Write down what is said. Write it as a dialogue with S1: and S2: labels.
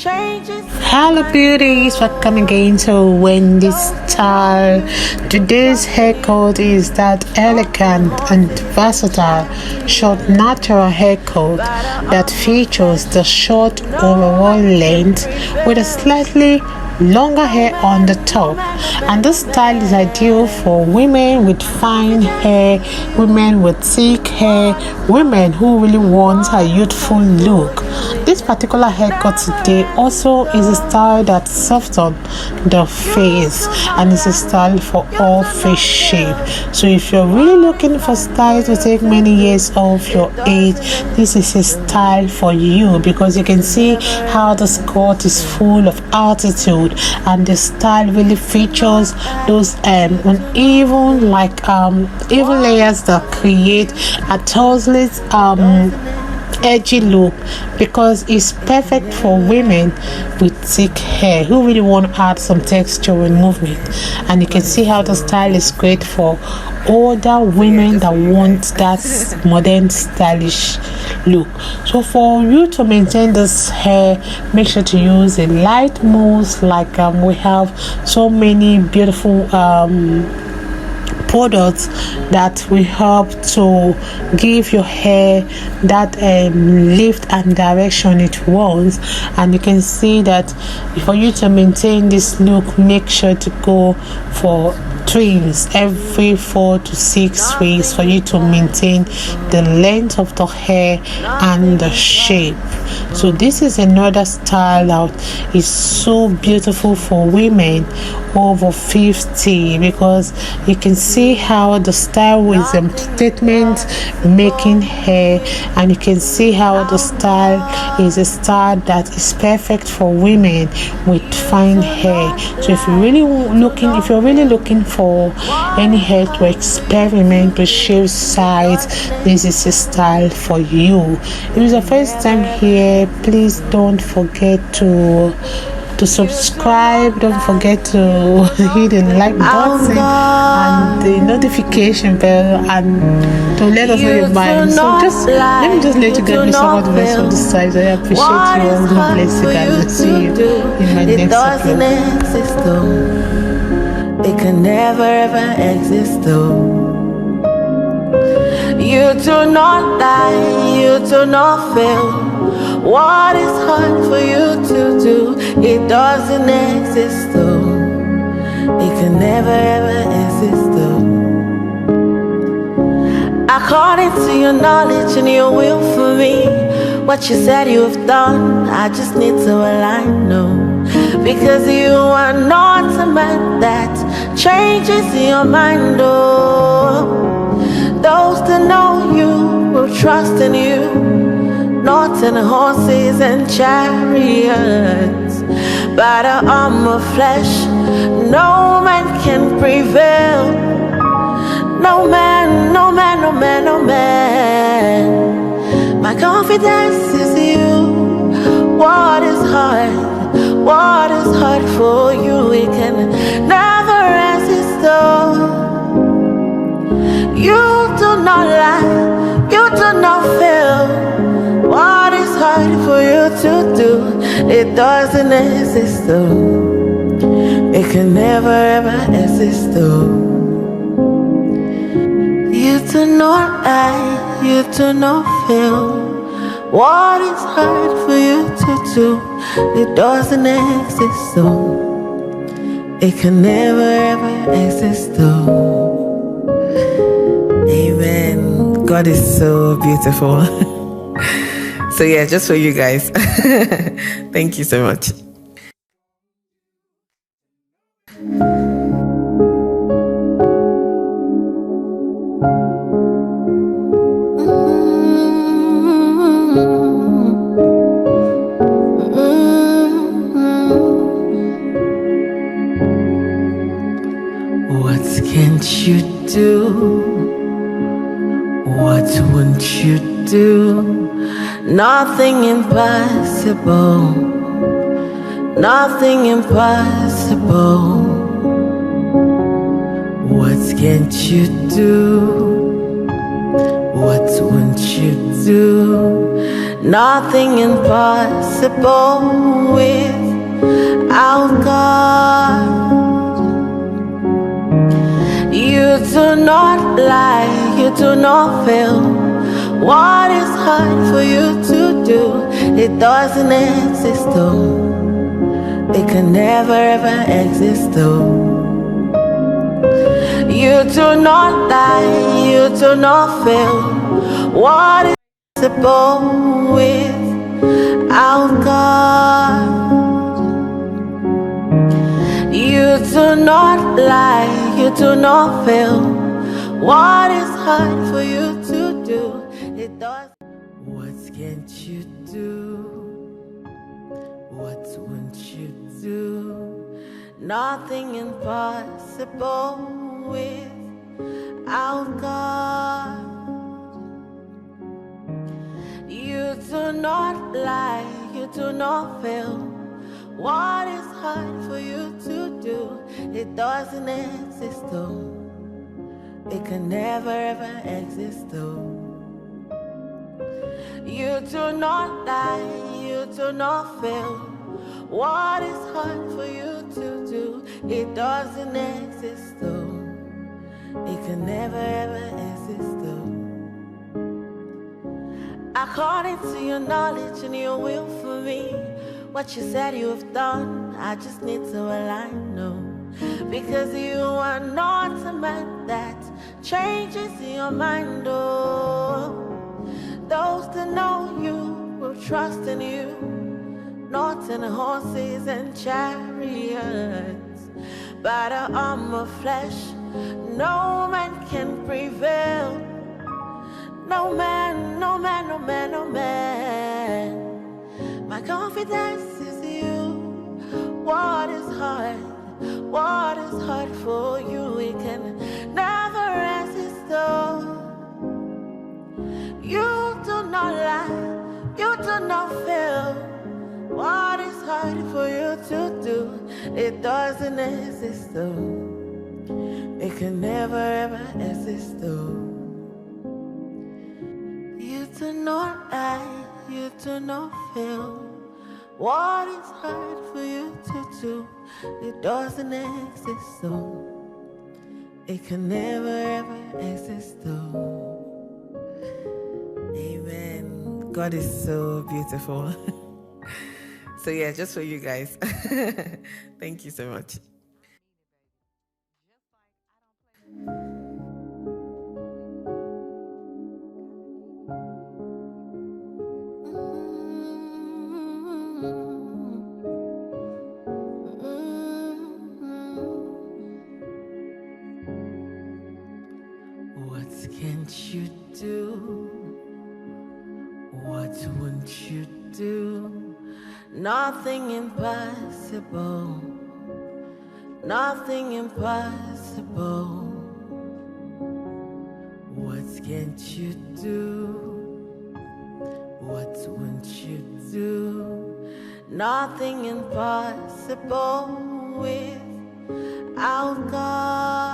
S1: Hello beauties, welcome again to Wendy Style. Today's haircut is that elegant and versatile short natural haircut that features the short overall length with a slightly longer hair on the top, and this style is ideal for women with fine hair, women with thick hair, women who really want a youthful look. This particular haircut today also is a style that softens the face and is a style for all face shape. So if you're really looking for style to take many years off your age, this is a style for you, because you can see how the skirt is full of attitude, and the style really features those uneven even layers that create a totally edgy look, because it's perfect for women with thick hair who really want to add some texture and movement. And you can see how the style is great for older women that want that modern stylish look. So for you to maintain this hair, make sure to use a light mousse. Like we have so many beautiful products that will help to give your hair that lift and direction it wants. And you can see that for you to maintain this look, make sure to go for trims every 4 to 6 weeks for you to maintain the length of the hair and the shape. So this is another style that is so beautiful for women over 50, because you can see how the style is a statement making hair, and you can see how the style is a style that is perfect for women with fine hair. So if you're really looking for any hair to experiment with shave size, this is a style for you. If it's your first time here, please don't forget to subscribe, don't forget to hit the like button and the notification bell, and to let us know your mind. So let me let you get me some of the rest of the size. I appreciate you all. God bless you guys. I'll see you in my next upload.
S2: It can never ever exist though. You do not lie, you do not fail. What is hard for you to do, it doesn't exist though. It can never ever exist though. According to your knowledge and your will for me, what you said you have done, I just need to align, no. Because you are not a man that changes your mind, oh. Those that know you will trust in you, not in horses and chariots, but an arm of flesh. No man can prevail. No man, no man, no man, no man. My confidence is you. What is hard? What is hard for you? It can never resist though. You do not lie, you do not fail. What is hard for you to do, it doesn't exist though. It can never ever exist though. You do not lie, you do not fail. What is hard for you to do, it doesn't exist though. It can never ever exist though. Amen. God is so beautiful. So yeah, just for you guys. Thank you so much. What can't you do? What won't you do? Nothing impossible. Nothing impossible. What can't you do? What won't you do? Nothing impossible without God. You do not lie, you do not fail. What is hard for you to do? It doesn't exist though. It can never ever exist though. You do not lie, you do not fail. What is possible without God? You do not lie, you do not fail. What is hard for you to do? It does. What can't you do? What won't you do? Nothing impossible without God. You do not lie, you do not fail. What is hard for you to do? It doesn't exist though. It can never ever exist though. You do not lie, you do not fail. What is hard for you to do? It doesn't exist though. It can never ever exist though. According to your knowledge and your will for me, what you said you have done, I just need to align, no. Because you are not a man that changes your mind, oh. Those that know you will trust in you, not in horses and chariots. By the arm of flesh, no man can prevail. No man, no man, no man, no man. My confidence is you. What is hard? What is hard for you? We can never resist though. You do not lie, you do not fail. What is hard for you to do? It doesn't exist though. It can never ever exist though. You do not lie, you do not fail. What is hard for you to do? It doesn't exist though. It can never ever exist though. Amen. God is so beautiful. So yeah, just for you guys. Thank you so much. What can't you do? What won't you do? Nothing impossible. Nothing impossible. What can't you do? What won't you do? Nothing impossible without God.